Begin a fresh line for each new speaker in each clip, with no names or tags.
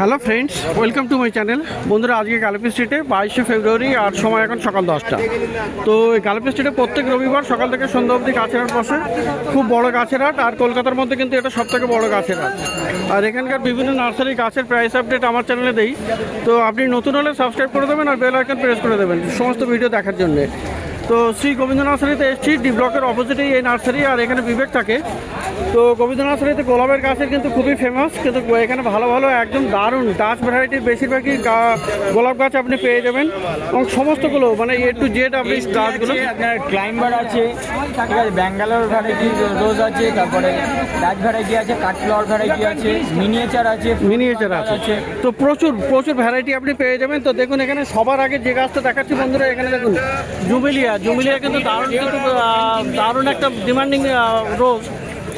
Hello friends, welcome to my channel. বন্ধুরা, আজকে গালেপি স্ট্রিটে 22শে ফেব্রুয়ারি আর সময় এখন সকাল 10টা। তো এই গালেপি স্ট্রিটে প্রত্যেক রবিবার সকাল থেকে সন্ধ্যা অবধি গাছের হাট বসে। খুব বড় গাছের হাট, আর কলকাতার মধ্যে কিন্তু এটা সবথেকে বড় গাছের হাট। আর এখানকার বিভিন্ন নার্সারি গাছের প্রাইস আপডেট আমার চ্যানেলে দেই। তো আপনি নতুন হলে সাবস্ক্রাইব করে দেবেন আর বেল আইকন প্রেস করে দেবেন সমস্ত ভিডিও দেখার জন্যে। তো শ্রী গোবিন্দ নার্সারিতে এসেছি, ডি ব্লকের অপোজিটেই এই নার্সারি, আর এখানে বিবেক থাকে। তো গোবিন্দ নার্সারিতে গোলাপের গাছের কিন্তু খুবই ফেমাস, কিন্তু এখানে ভালো ভালো একদম দারুণ ডাচ ভ্যারাইটির বেশিরভাগই গোলাপ গাছ আপনি পেয়ে যাবেন, এবং সমস্তগুলো মানে এ টু জেড আপনি গাছগুলো।
আপনার ক্লাইম্বার আছে, ঠিক আছে, ব্যাঙ্গালোর ভ্যারাইটি রোজ আছে, তারপরে ডাচ ভ্যারাইটি আছে, কাঠফ্লাওয়ার ভ্যারাইটি আছে, মিনিয়েচার আছে।
তো প্রচুর প্রচুর ভ্যারাইটি আপনি পেয়ে যাবেন। তো দেখুন, এখানে সবার আগে যে গাছটা দেখাচ্ছি বন্ধুরা, এখানে দেখুন জুমিলিয়া কিন্তু দারুণ একটা ডিমান্ডিং রোজ।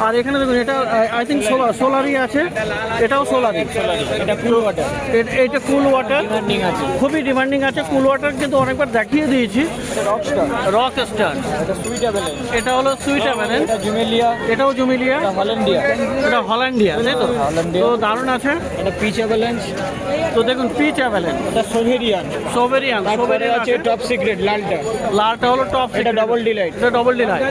আর এখানে দেখুন, এটা আই থিঙ্ক সোলারই আছে, এটাও সোলারই।
এটা কুল ওয়াটার,
এটা কুল ওয়াটার
আছে,
খুবই ডিমান্ডিং আছে। কুল ওয়াটার কিন্তু অনেকবার দেখিয়ে দিয়েছি। রক স্টার,
এটা সুইট অ্যাভেলেন্স,
এটা হলো সুইট অ্যাভেলেন্স,
এটা জুমেলিয়া,
এটাও জুমিলিয়া,
হল্যান্ডিয়া,
এটা হল্যান্ডিয়া, তাই তো? তো দারুণ আছে।
এটা পিচ অ্যাভেলেন্স,
তো দেখুন পিচ অ্যাভেলেন্স,
এটা সোভেরিয়ান,
সোভেরিয়ান
আছে টপ সিক্রেট
লালটা হলো টপ,
এটা ডবল ডিলাইট,
এটা ডবল ডিলাইট।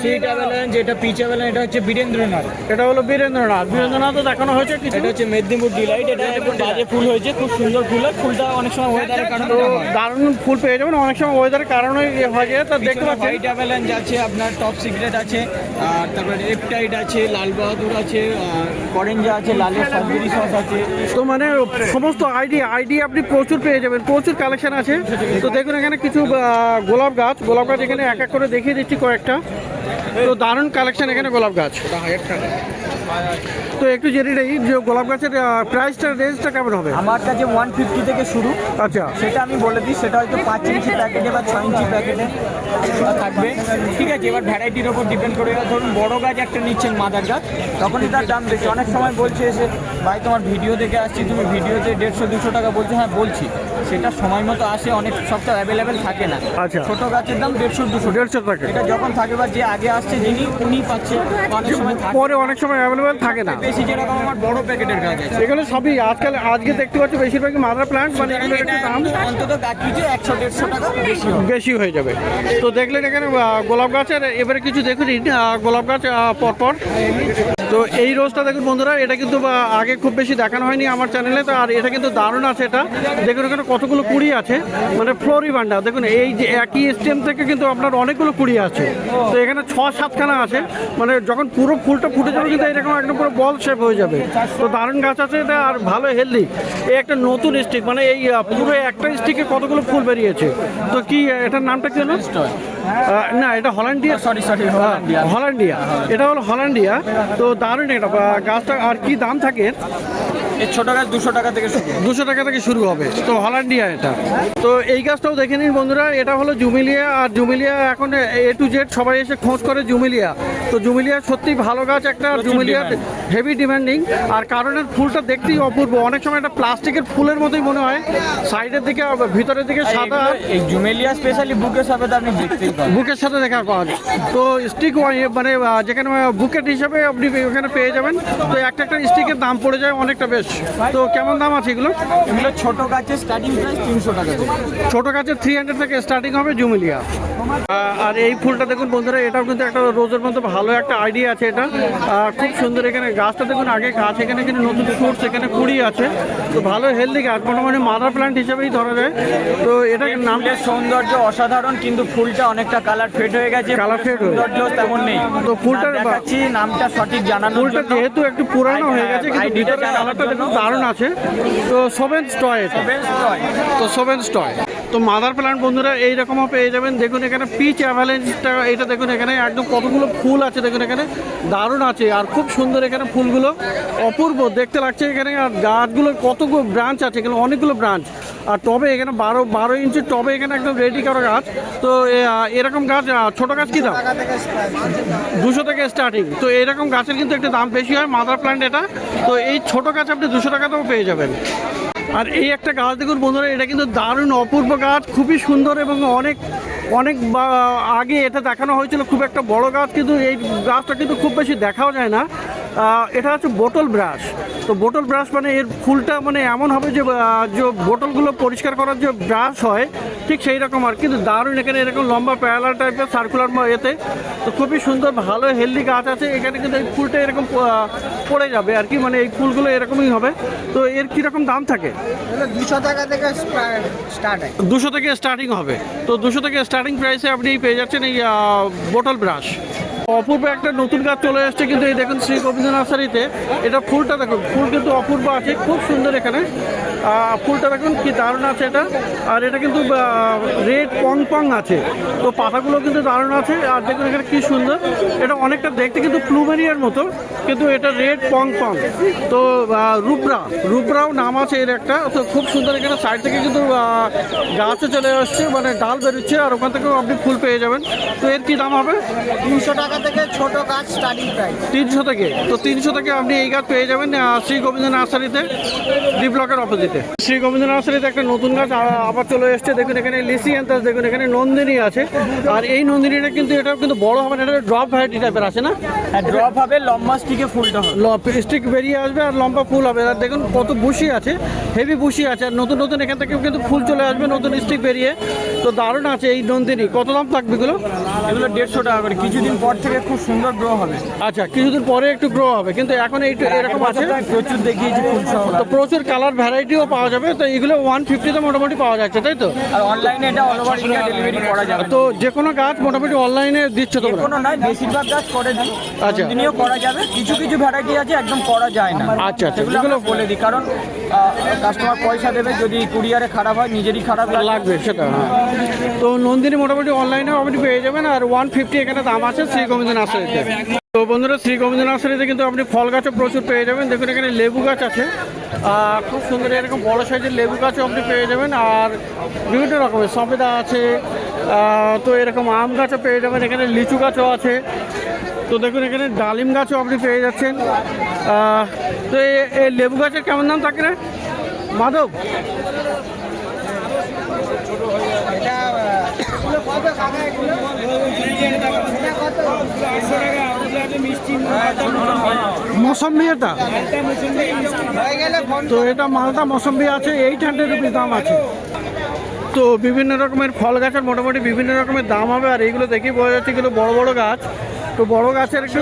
সুইট অ্যাভেলেন্স, এটা পিচ অ্যাভেলেন্স, এটা হচ্ছে বীরেন্দ্রনাথ,
এটা হলো বীরেন্দ্রনাথও দেখানো হয়েছে কিছু।
এটা হচ্ছে মেদিনীপুর ডিলাইট। এটা এখন বাজে ফুল হয়েছে, খুব সুন্দর ফুল হয়। ফুলটা অনেক সময় ওয়েদারের কারণে
দারুণ ফুল পেয়ে যাবেন, অনেক সময় ওয়েদারের কারণে হয় যায়। তো দেখতে পাচ্ছেন
হোয়াইট অ্যাভেলেন্স আছে, আপনার টপ সিক্রেট আছে, আর তারপরে রেপটাইড আছে, লাল বাহাদুর আছে, করেঞ্জা আছে, লালের সবজি সস আছে।
তো মানে সমস্ত আইডিয়া আপনি প্রচুর পেয়ে যাবেন, প্রচুর কালেকশন আছে। তো দেখুন, এখানে কিছু গোলাপ গাছ এখানে এক এক করে দেখিয়ে দিচ্ছি কয়েকটা। তো দারুণ কালেকশন এখানে গোলাপ গাছ। তো একটু জেনে নেই যে গোলাপ গাছের প্রাইসটা রেঞ্জটা কেমন হবে।
আমার কাছে 150 থেকে শুরু।
আচ্ছা,
সেটা আমি বলে দিই, সেটা হয়তো 5 ইঞ্চি প্যাকেটে বা 6 ইঞ্চি প্যাকেটে থাকবে, ঠিক আছে। এবার ভ্যারাইটির ওপর ডিপেন্ড করে। এবার ধরুন বড় গাছ একটা নিচ্ছেন, মাদার গাছ, তখনই তার দাম বেশি। অনেক সময় বলছে এসে, ভাই তোমার ভিডিও দেখে আসছি, তুমি ভিডিওতে 150-200 টাকা বলছো। হ্যাঁ বলছি, সেটা সময় মতো আসে, অনেক সপ্তাহ অ্যাভেলেবেল থাকে না।
আচ্ছা,
ছোট গাছের দাম 150-200
টাকা।
এটা যখন থাকে বা যে আগে আসছে যিনি, উনি পাচ্ছে। অনেক সময়
পরে অনেক সময় অ্যাভেলেবেল থাকে না।
বেশি যেরকম আমার বড় প্যাকেটের গাছ আছে,
এগুলো সবই আজকে দেখতে পাচ্ছি বেশিরভাগই মাদার প্ল্যান্ট, মানে এগুলোর একটু দাম
অন্তত গাছ পিছু 100-150 টাকা
বেশি হয়ে যাবে। তো দেখলেন এখানে গোলাপ গাছের, এবারে কিছু দেখুন গোলাপ গাছ পরপর। তো এই রোজটা দেখুন বন্ধুরা, এটা কিন্তু আগে খুব বেশি দেখানো হয়নি আমার চ্যানেলে। তো আর এটা কিন্তু দারুণ আছে। এটা দেখুন, এখানে কতগুলো কুড়ি আছে, মানে ফ্লোরিবান্ডা। দেখুন এই যে একই স্টেম থেকে কিন্তু আপনার অনেকগুলো কুড়ি আছে। তো এখানে 6-7খানা আছে, মানে যখন পুরো ফুলটা ফুটে যাবে কিন্তু এরকম একদম পুরো বল শেপ হয়ে যাবে। তো দারুণ গাছ আছে এটা, আর ভালো হেলদি। এই একটা নতুন স্টিক, মানে এই পুরো একটা স্টিকে কতগুলো ফুল বেরিয়েছে। তো কি এটার নামটা কি হলো? না, এটা হল্যান্ডিয়া, হল্যান্ডিয়া, এটা হলো হল্যান্ডিয়া। তো দারুণ এটা গাছটা। আর কি দাম থাকে?
এই ছোট গাছ 200 টাকা থেকে শুরু,
200 টাকা থেকে শুরু হবে। তো হল্যান্ডিয়া এটা। তো এই গাছটাও দেখে নিন বন্ধুরা, এটা হলো জুমিলিয়া। আর জুমিলিয়া এখন এ টু জেড সবাই এসে খোঁজ করে জুমিলিয়া। তো জুমিলিয়া সত্যি ভালো গাছ একটা, জুমিলিয়া হেভি ডিমান্ডিং। আর কারণের ফুলটা দেখতেই অপূর্ব, অনেক সময় এটা প্লাস্টিকের ফুলের মতোই মনে হয়, সাইডের দিকে ভিতরের দিকে সাদা।
এই জুমেলিয়া স্পেশালি বুকের সাথে আপনি দেখতেই পাবেন,
বুকের সাথে দেখা পাওয়া যায়। তো স্টিক মানে যেখানে বুকেট হিসাবে আপনি ওখানে পেয়ে যাবেন। তো একটা স্টিকের দাম পড়ে যায় অনেকটা বেশ। তো কেমন দাম আছে এগুলো?
এগুলো ছোট গাছের স্টার্টিং প্রাইস 300 টাকা থেকে।
ছোট গাছের 300 থেকে স্টার্টিং হবে জুমিলিয়া। আর এই ফুলটা দেখুন বন্ধুরা, এটাও কিন্তু একটা রোজের মধ্যে ভালো একটা আইডিয়া আছে। এটা খুব সুন্দর। এখানে গাছটা দেখুন, আগে গাছ, এখানে কিন্তু নতুন ফ্রুটস, এখানে কুড়ি আছে। তো ভালো হেলদি গাছ, মোটামুটি মাদার প্ল্যান্ট হিসেবেই ধরা যায়। তো এটা নামটা
সৌন্দর্য অসাধারণ, কিন্তু ফুলটা অনেকটা কালার ফেড হয়ে গেছে।
কালার ফেড
সৌন্দর্য তেমন নেই।
তো ফুলটা
দেখাচ্ছি, নামটা সঠিক জানানো।
ফুলটা যেহেতু একটু পুরানো হয়ে গেছে, কিন্তু ভিতরে কালারটা দেখুন দারুণ আছে। তো সোভেন্স টয়, তো সোভেন্স টয়। তো মাদার প্ল্যান্ট বন্ধুরা এইরকমও পেয়ে যাবেন। দেখুন এখানে পিচ অ্যাভালেন্সটা, এটা দেখুন এখানে একদম কতগুলো ফুল আছে, দেখুন এখানে দারুণ আছে। আর খুব সুন্দর এখানে ফুলগুলো অপূর্ব দেখতে লাগছে এখানে। আর গাছগুলো কতগুলো ব্রাঞ্চ আছে, এখানে অনেকগুলো ব্রাঞ্চ। আর টবে এখানে 12 ইঞ্চির টবে এখানে একদম রেডি করা গাছ। তো এরকম গাছ, ছোট গাছ কি দাম? 200 থেকে স্টার্টিং। তো এরকম গাছের কিন্তু একটা দাম বেশি হয়, মাদার প্ল্যান্ট এটা। তো এই ছোট গাছ আপনি 200 টাকাতেও পেয়ে যাবেন। আর এই একটা গাছ দেখুন বন্ধুরা, এটা কিন্তু দারুণ অপূর্ব গাছ, খুবই সুন্দর। এবং অনেক অনেক আগে এটা দেখানো হয়েছিল, খুব একটা বড় গাছ, কিন্তু এই গাছটা কিন্তু খুব বেশি দেখাও যায় না। এটা হচ্ছে বোতল ব্রাশ। তো বোতল ব্রাশ মানে এর ফুলটা মানে এমন হবে যে যে বোতলগুলো পরিষ্কার করার যে ব্রাশ হয় ঠিক সেই রকম আর, কিন্তু দারুণ। এখানে এরকম লম্বা প্যারালাল টাইপের সার্কুলার এতে, তো খুবই সুন্দর ভালো হেলদি গাছ আছে এখানে। কিন্তু এই ফুলটা এরকম পড়ে যাবে আর কি, মানে এই ফুলগুলো এরকমই হবে। তো এর কীরকম দাম থাকে?
200 টাকা থেকে স্টার্ট হয়।
200 থেকে স্টার্টিং হবে। তো 200 থেকে স্টার্টিং প্রাইসে আপনি পেয়ে যাচ্ছেন এই বোতল ব্রাশ। অপূর্ব একটা নতুন গাছ চলে আসছে কিন্তু এই দেখুন শ্রী গোবিন্দ নার্সারিতে। এটা ফুলটা দেখুন, ফুল কিন্তু অপূর্ব আছে, খুব সুন্দর এখানে। ফুলটা দেখুন কি দারুণ আছে এটা। আর এটা কিন্তু রেড পং পং আছে, তো পাতাগুলো কিন্তু দারুণ আছে। আর দেখুন এখানে কি সুন্দর, এটা অনেকটা দেখতে কিন্তু প্লুমেরিয়ার মতো, কিন্তু এটা রেড পং পং। তো রুবরাও নাম আছে এর একটা। তো খুব সুন্দর, এখানে সাইড থেকে কিন্তু গাছও চলে আসছে, মানে ডাল বেরোচ্ছে, আর ওখান থেকেও আপনি ফুল পেয়ে যাবেন। তো এর কি দাম হবে?
300 টাকা থেকে ছোট গাছ স্টার্টিং প্রাইস।
300 থেকে। তো 300 থেকে আপনি এই গাছ পেয়ে যাবেন শ্রী গোবিন্দ নার্সারিতে, ডি ব্লকের অপোজিটে। শ্রী গোবিন্দ নার্সারিতে একটা নতুন গাছ আবার চলে এসছে। দেখুন এখানে লিসিয়ান্থাস, দেখুন এখানে নন্দিনী আছে। আর এই নন্দিনীটা কিন্তু এটা কিন্তু বড় হবে না, এটা ড্রপ ভ্যারাইটি টাইপের আছে না?
হ্যাঁ, ড্রপ হবে, লম্বা স্টিকে ফুলটা হবে,
স্টিক বেরিয়ে আসবে আর লম্বা ফুল হবে। আর দেখুন কত বুশি আছে, হেভি বুশি আছে। আর নতুন নতুন এখান থেকে কিন্তু ফুল চলে আসবে, নতুন স্টিক বেরিয়ে। তো দারুণ আছে এই নন্দিনী। কত দাম থাকবে এগুলো?
এগুলো 150 টাকা করে। কিছুদিন পর থেকে খুব সুন্দর গ্রো হবে।
আচ্ছা, কিছুদিন পরে একটু গ্রো হবে, কিন্তু এখন এইটু এরকম আছে।
প্রচুর দেখিয়েছি ফুল সহ।
তো প্রচুর কালার ভ্যারাইটিও পাওয়া যাবে। তো এগুলো 150-তে মোটামুটি পাওয়া যাচ্ছে, তাই তো?
আর অনলাইনে এটা অল ওভার ইন্ডিয়া ডেলিভারি করা যাবে।
তো যে কোনো গাছ মোটামুটি অনলাইনে দিচ্ছ তোমরা?
কোনো নয়, বেশিরভাগ গাছ করে দিই।
আচ্ছা।
দিনেও করা যাবে, কিছু কিছু ভ্যারাইটি আছে একদম করা যায় না।
আচ্ছা, আচ্ছা,
সেগুলো আমরা বলে দিই, কারণ কাস্টমার পয়সা দেবে, যদি কুরিয়ারে খারাপ হয় নিজেরই খারাপ
লাগবে সেটা। হ্যাঁ, তো নন্দিনী মোটামুটি অনলাইনেও আপনি পেয়ে যাবেন। আর 150 এখানে দাম আছে শ্রী গোবিন্দ নার্সারিতে। তো বন্ধুরা, শ্রী গোবিন্দ নার্সারিতে কিন্তু আপনি ফল গাছও প্রচুর পেয়ে যাবেন। দেখুন এখানে লেবু গাছ আছে, খুব সুন্দর এরকম বড় সাইজের লেবু গাছও আপনি পেয়ে যাবেন। আর বিভিন্ন রকমের সবেদা আছে। তো এরকম আম গাছও পেয়ে যাবেন, এখানে লিচু গাছও আছে। তো দেখুন এখানে ডালিম গাছও আপনি পেয়ে যাচ্ছেন। তো এই লেবু গাছের কেমন দাম থাকে রে মাধব? মৌসম্বি এটা, তো এটা মালটা মৌসম্বি আছে, 800 রুপিস দাম আছে। তো বিভিন্ন রকমের ফল গাছের মোটামুটি বিভিন্ন রকমের দাম হবে। আর এইগুলো দেখেই বোঝা যাচ্ছে এগুলো বড় বড় গাছ। তো বড় গাছের একটু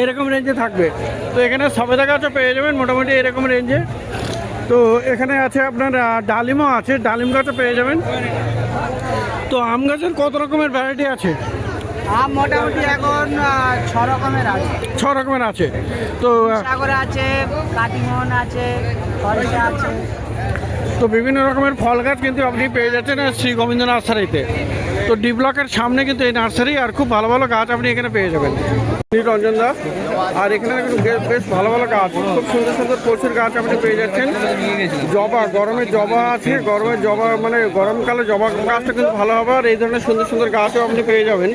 এরকম রেঞ্জে থাকবে। তো এখানে সবেদা গাছও পেয়ে যাবেন মোটামুটি এরকম রেঞ্জে। তো এখানে আছে আপনার ডালিমও আছে, ডালিম গাছও পেয়ে যাবেন। তো আম গাছের কত রকমের ভ্যারাইটি আছে?
আম মোটামুটি এখন 6 রকমের আছে।
6 রকমের আছে। তো
সাগর আছে, কাটিমন আছে, ফরেস্ট আছে।
তো বিভিন্ন রকমের ফল গাছ কিন্তু আপনি পেয়ে যাচ্ছেন শ্রী গোবিন্দ নার্সারিতে। তো ডি ব্লকের সামনে কিন্তু এই নার্সারি, আর খুব ভালো ভালো গাছ আপনি এখানে পেয়ে যাবেন। রঞ্জন দা, আর এখানে বেশ ভালো ভালো গাছ, খুব সুন্দর সুন্দর প্রচুর গাছ আপনি পেয়ে যাচ্ছেন। জবা, গরমের জবা আছে, গরমের জবা মানে গরমকালে জবা গাছটা কিন্তু ভালো হবে। আর এই ধরনের সুন্দর সুন্দর গাছও আপনি পেয়ে যাবেন।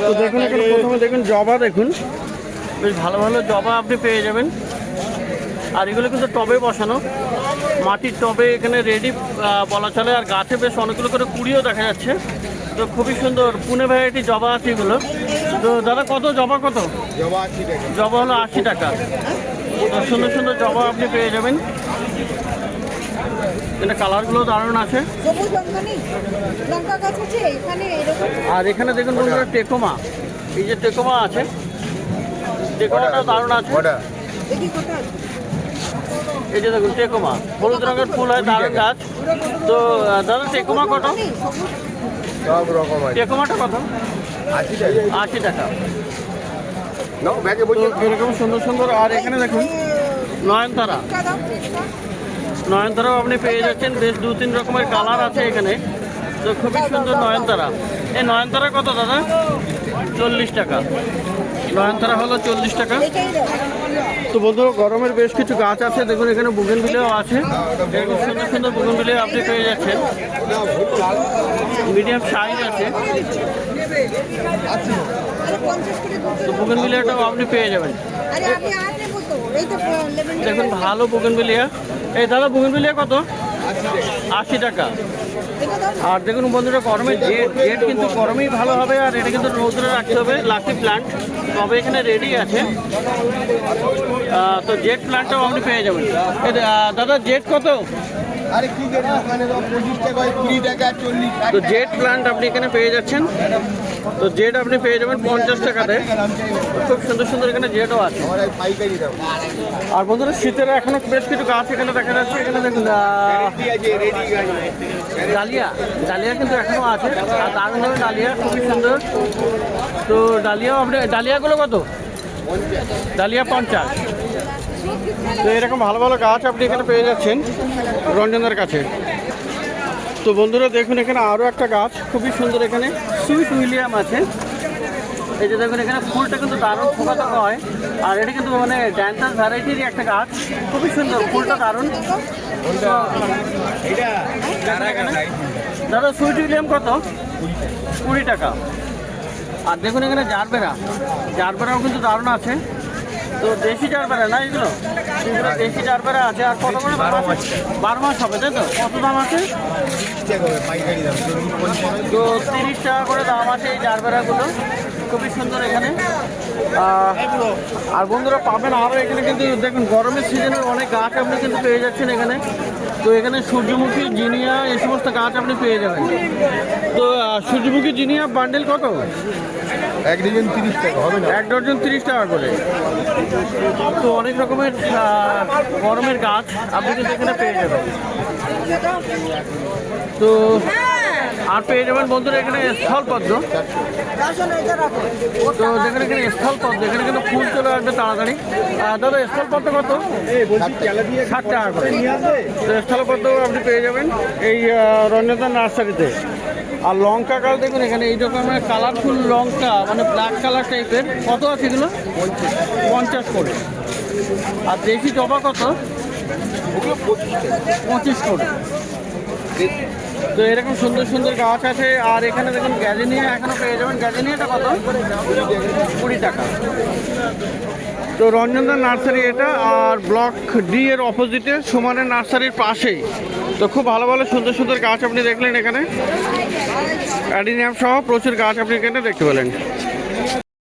তো দেখুন এখানে প্রথমে দেখুন জবা, দেখুন বেশ ভালো ভালো জবা আপনি পেয়ে যাবেন। আর এগুলো কিন্তু টবে বসানো, মাটির টবে এখানে রেডি বলা চলে। আর গাছে বেশ অনেকগুলো করে কুড়িও দেখা যাচ্ছে। তো খুবই সুন্দর পুনে ভ্যারাইটি জবা আছে এগুলো। তো দাদা কত জবা, কত
জবা? 80 টাকা।
জবা হলো 80 টাকা। তো সুন্দর সুন্দর জবা আপনি পেয়ে যাবেন। এটা কালারগুলো দারুণ আছে।
সবুজ লঙ্কা গাছ আছে এখানে এরকম।
আর এখানে দেখুন বন্ধুরা টেকোমা, এই যে টেকোমা আছে, টেকোমাটা দারুণ আছে।
দেখি কোথায় আছে?
এই যে দেখুন টেকোমা, হলুদ রঙের ফুল হয়, দারুণ গাছ। তো দাদা টেকোমা কত?
সব রকম আছে।
টেকোমাটা কত?
80 টাকা।
80 টাকা।
নাও ব্যাগে
তো
বসে।
এরকম সুন্দর সুন্দর। আর এখানে দেখুন নয়নতারা, নয়নতারাও আপনি পেয়ে যাচ্ছেন। বেশ 2-3 রকমের কালার আছে এখানে। তো খুবই সুন্দর নয়নতারা। এই নয়নতারা কত দাদা? 40 টাকা। নয়নতারা হলো 40 টাকা। তো বন্ধুরা, গরমের বেশ কিছু গাছ আছে। দেখুন এখানে বুগেনভিলিয়াও আছে, এরকম সুন্দর সুন্দর বুগেনভিলিয়া আপনি পেয়ে যাচ্ছেন। মিডিয়াম সাইজ আছে। তো বুগেনভিলিয়াটাও আপনি পেয়ে যাবেন।
আরে আমি আর নেব তো, এই তো লেমন।
দেখুন ভালো বুগেনভিলিয়া। এই দাদা বুগেনভিলিয়া কত? 80 টাকা। আর দেখুন বন্ধুরা গরমে জেট কিন্তু গরমেই ভালো হবে, আর এটা কিন্তু রৌদ্রে রাখতে হবে। লাকি প্ল্যান্ট তবে এখানে রেডি আছে। তো জেট প্ল্যান্টটাও আপনি পেয়ে যাবেন। দাদা জেট কত?
আরে কি রেট ওখানে তো 25 টাকা 20 টাকা 40
তো জেট প্ল্যান্ট আপনি এখানে পেয়ে যাচ্ছেন। তো জেট আপনি পেয়ে যাবেন 50 টাকাতে। খুব সুন্দর সুন্দর এখানে জেটও আছে।
আমার পাইকারি দাম
আর বন্ধুরা শীতের এখনো বেশ কিছু গাছ এখানে দেখা যাচ্ছে। এখানে দেখুন
রেডি আছে, রেডি গাড়ি
ডালিয়া, ডালিয়া কিন্তু এখনো আছে। আর দারুণ দারুণ ডালিয়া, খুবই সুন্দর। তো ডালিয়াও আপনি, ডালিয়াগুলো কত? ডালিয়া 50। তো এরকম ভালো ভালো গাছ আপনি এখানে পেয়ে যাচ্ছেন রঞ্জনদার কাছে। তো বন্ধুরা দেখুন এখানে আরও একটা গাছ খুবই সুন্দর, এখানে সুইট উইলিয়াম আছে। এই যে দেখুন এখানে ফুলটা কিন্তু দারুণ ফোকা থাকা হয়, আর এটা কিন্তু মানে ড্যান্সার ভ্যারাইটিরই একটা গাছ, খুবই সুন্দর, ফুলটা দারুণ। দাদা সুইট উইলিয়াম কত? 20 টাকা। আর দেখুন এখানে জারবেরা, জারবেরাও কিন্তু দারুণ আছে। তো দেশি জারবেরা না এগুলো? এগুলো দেশি জারবেরা আছে। আর কত করে? 12 মাস হবে, তাই তো? কত দাম আছে?
পাইকারি দাম
তো 30 টাকা করে দাম আছে এই জারবেরাগুলো, খুবই সুন্দর এখানে। আর বন্ধুরা পাবেন আরও এখানে কিন্তু দেখুন গরমের সিজনে অনেক গাছ আপনি কিন্তু পেয়ে যাচ্ছেন এখানে। তো এখানে সূর্যমুখী, জিনিয়া, এই সমস্ত গাছ আপনি পেয়ে যাবেন। তো সূর্যমুখী জিনিয়া বান্ডেল কত?
1 ডজন 30 টাকা হবে না?
1 ডজন 30 টাকা করে। তো অনেক রকমের গরমের গাছ আপনি কিন্তু এখানে পেয়ে যাবেন। তো আর পেয়ে যাবেন বন্ধুরা এখানে স্থলপদ্ম। তো দেখেন এখানে স্থলপদ্ম, এখানে কিন্তু ফুল চলে আসবে তাড়াতাড়ি। দাদা স্থলপদ্ম কত? 60 টাকা করে। তো স্থলপদ্ম আপনি পেয়ে যাবেন এই রঞ্জনদার নার্সারিতে। আর লঙ্কা গাছ দেখুন এখানে এই রকমের কালারফুল লঙ্কা, মানে ব্ল্যাক কালার টাইপের, কত আছে এগুলো? 50 করে। আর দেশি জবা কত? 25 করে। তো এরকম সুন্দর সুন্দর গাছ আছে। আর এখানে দেখুন গ্যাজেনিয়া এখনো পেয়ে যাবেন। গ্যাজেনিয়াটা কত? 20 টাকা। তো রঞ্জনদার নার্সারি এটা, আর ব্লক ডি এর অপোজিটে সুমানের নার্সারির পাশেই। তো খুব ভালো ভালো সুন্দর সুন্দর গাছ আপনি দেখলেন এখানে, অ্যাডিনিয়াম সহ প্রচুর গাছ আপনি এখানে দেখতে পেলেন।